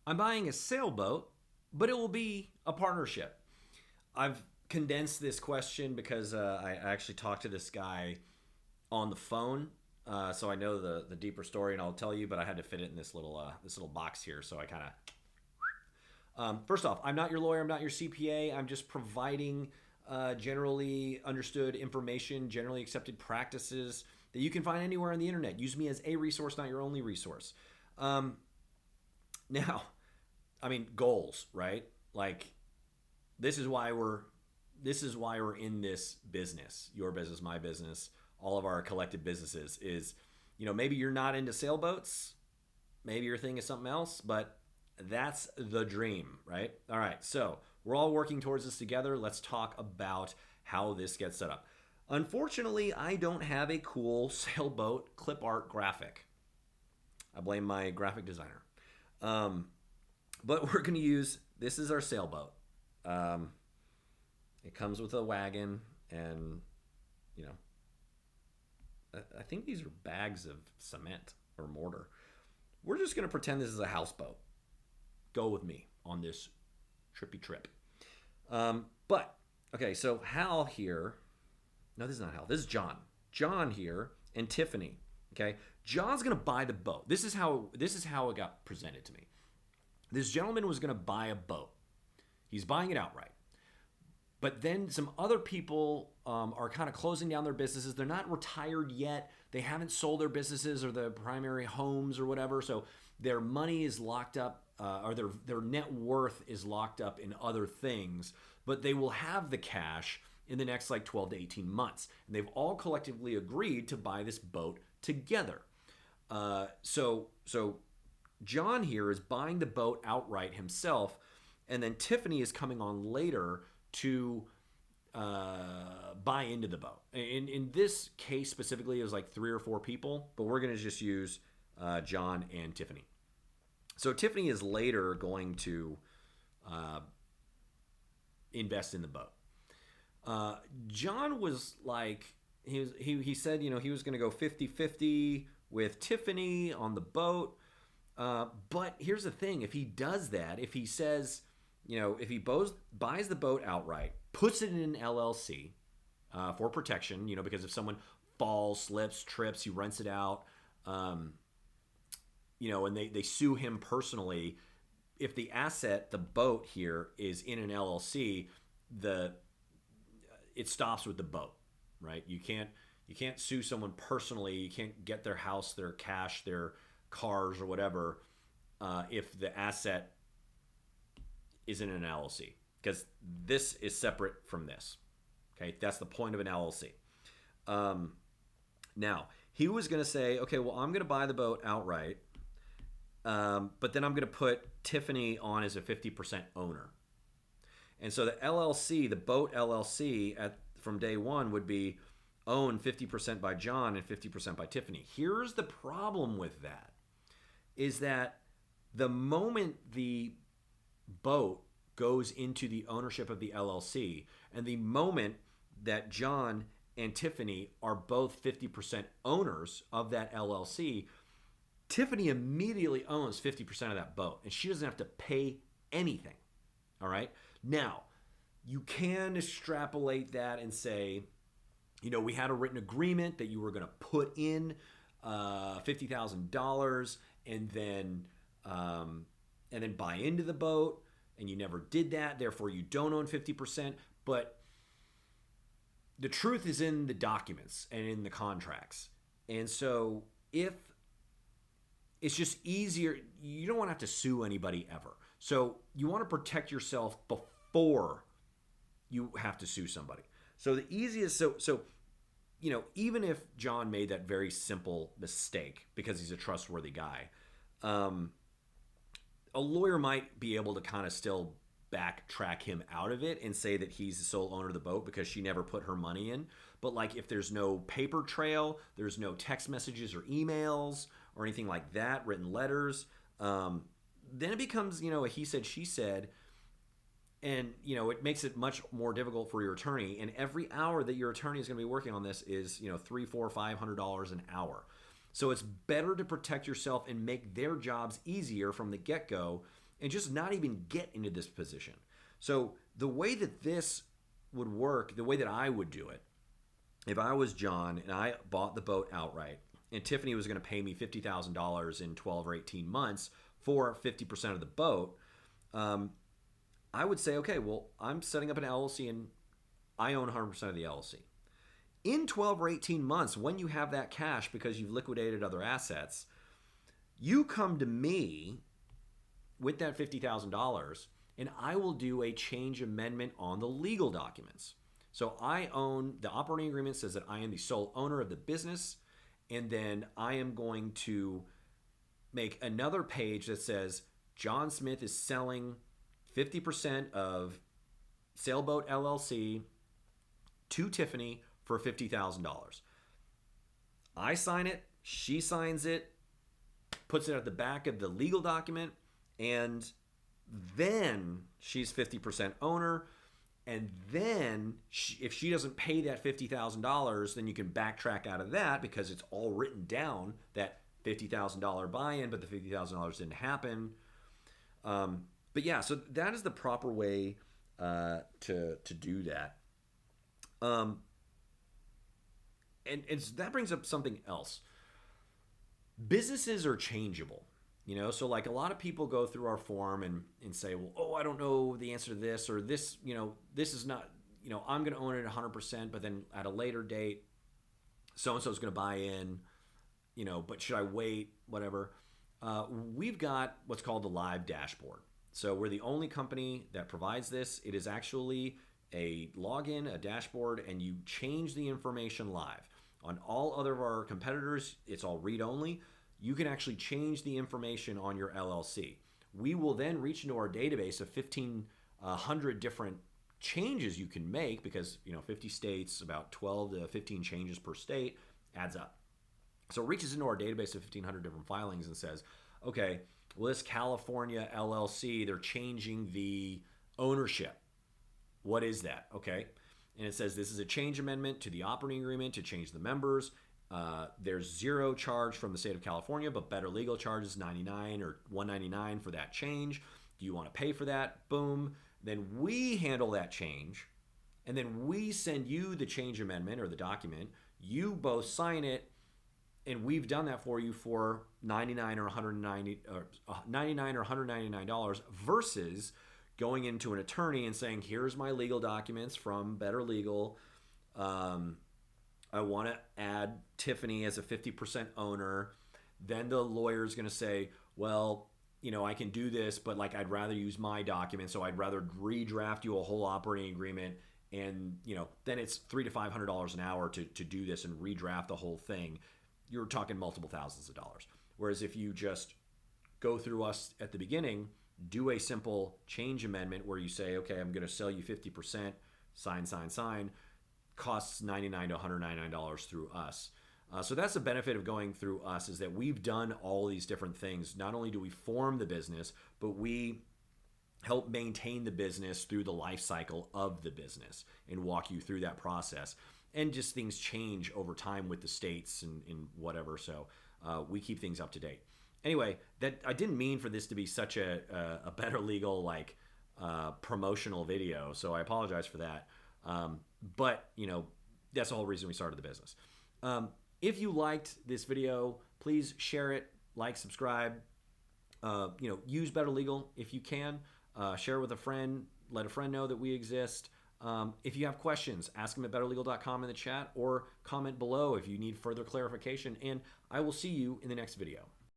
I'm buying a sailboat, but it will be a partnership. I've condensed this question because I actually talked to this guy on the phone, so I know the deeper story, and I'll tell you. But I had to fit it in this little box here, so I kind of first off, I'm not your lawyer. I'm not your CPA. I'm just providing generally understood information, generally accepted practices that you can find anywhere on the internet. Use me as a resource, not your only resource. Um, now, I mean, goals, right? Like this is why we're this is why we're in this business. Your business, my business, all of our collective businesses is, maybe you're not into sailboats, maybe your thing is something else, but that's the dream, right? All right, so we're all working towards this together. Let's talk about how this gets set up. Unfortunately, I don't have a cool sailboat clip art graphic. I blame my graphic designer. Um, but we're going to use this is our sailboat. Um, it comes with a wagon, and you know, I think these are bags of cement or mortar. We're just going to pretend this is a houseboat. Go with me on this trippy trip. But okay, so Hal here. No, this is not Hal. This is John. John here and Tiffany. Okay, John's gonna buy the boat. This is how it got presented to me. This gentleman was gonna buy a boat. He's buying it outright. But then some other people are kind of closing down their businesses. They're not retired yet. They haven't sold their businesses or their primary homes or whatever. So their money is locked up, or their net worth is locked up in other things. But they will have the cash in the next like 12 to 18 months. And they've all collectively agreed to buy this boat together. So John here is buying the boat outright himself. And then Tiffany is coming on later to buy into the boat. In this case specifically, it was like 3 or 4 people, but we're going to just use John and Tiffany. So Tiffany is later going to uh, invest in the boat. John was like, he said, he was going to go 50-50 with Tiffany on the boat. But here's the thing. If he does that, if he says, if he buys the boat outright, puts it in an LLC for protection, because if someone falls, slips, trips, he rents it out, and they sue him personally. If the asset, the boat here, is in an LLC, it stops with the boat, right? You can't sue someone personally. You can't get their house, their cash, their cars, or whatever if the asset is in an LLC, because this is separate from this. Okay, that's the point of an LLC. Now he was going to say, okay, well, I'm going to buy the boat outright, but then I'm going to put Tiffany on as a 50% owner. And so the LLC, the boat LLC, from day one would be owned 50% by John and 50% by Tiffany. Here's the problem with that, is that the moment the boat goes into the ownership of the LLC, and the moment that John and Tiffany are both 50% owners of that LLC, Tiffany immediately owns 50% of that boat, and she doesn't have to pay anything. All right? Now, you can extrapolate that and say, we had a written agreement that you were going to put in $50,000 and then buy into the boat, and you never did that. Therefore, you don't own 50%. But the truth is in the documents and in the contracts. And so if it's just easier, you don't want to have to sue anybody ever. So you want to protect yourself before you have to sue somebody. So the easiest, even if John made that very simple mistake because he's a trustworthy guy, a lawyer might be able to kind of still backtrack him out of it and say that he's the sole owner of the boat because she never put her money in. But like if there's no paper trail, there's no text messages or emails or anything like that, written letters, then it becomes, a he said, she said, and, it makes it much more difficult for your attorney. And every hour that your attorney is going to be working on this is, $300, $400, $500 an hour. So it's better to protect yourself and make their jobs easier from the get-go and just not even get into this position. So the way that this would work, the way that I would do it, if I was John and I bought the boat outright, and Tiffany was going to pay me $50,000 in 12 or 18 months for 50% of the boat, I would say, okay, well, I'm setting up an LLC and I own 100% of the LLC. In 12 or 18 months, when you have that cash because you've liquidated other assets, you come to me with that $50,000 and I will do a change amendment on the legal documents. So I own, the operating agreement says that I am the sole owner of the business, and then I am going to make another page that says John Smith is selling 50% of Sailboat LLC to Tiffany for $50,000. I sign it, she signs it, puts it at the back of the legal document, and then she's 50% owner. And then if she doesn't pay that $50,000, then you can backtrack out of that because it's all written down, that $50,000 buy-in, but the $50,000 didn't happen. But yeah, so that is the proper way to do that. And that brings up something else. Businesses are changeable. So like a lot of people go through our form and say, well, oh, I don't know the answer to this, or this, this is not, I'm going to own it 100%, but then at a later date, so-and-so is going to buy in, but should I wait, whatever. We've got what's called the live dashboard. So we're the only company that provides this. It is actually a login, a dashboard, and you change the information live. On all other of our competitors, it's all read-only. You can actually change the information on your LLC. We will then reach into our database of 1,500 different changes you can make because 50 states, about 12 to 15 changes per state adds up. So it reaches into our database of 1,500 different filings and says, okay, well, this California LLC, they're changing the ownership. What is that? Okay. And it says this is a change amendment to the operating agreement to change the members. There's zero charge from the state of California, but Better Legal charges $99 or $199 for that change. Do you want to pay for that? Boom. Then we handle that change, and then we send you the change amendment or the document. You both sign it, and we've done that for you for $99 or $199 versus going into an attorney and saying, here's my legal documents from Better Legal. I want to add Tiffany as a 50% owner. Then the lawyer is going to say, well, I can do this, but like I'd rather use my document, so I'd rather redraft you a whole operating agreement, and then it's $300 to $500 an hour to do this and redraft the whole thing. You're talking multiple thousands of dollars. Whereas if you just go through us at the beginning, do a simple change amendment where you say, okay, I'm going to sell you 50%, sign, costs $99 to $199 through us. So that's the benefit of going through us, is that we've done all these different things. Not only do we form the business, but we help maintain the business through the life cycle of the business and walk you through that process. And just things change over time with the states and whatever. So we keep things up to date. Anyway, that I didn't mean for this to be such a Better Legal promotional video. So I apologize for that. But that's the whole reason we started the business. If you liked this video, please share it, subscribe, use Better Legal if you can, share it with a friend, let a friend know that we exist. If you have questions, ask them at betterlegal.com in the chat or comment below if you need further clarification, and I will see you in the next video.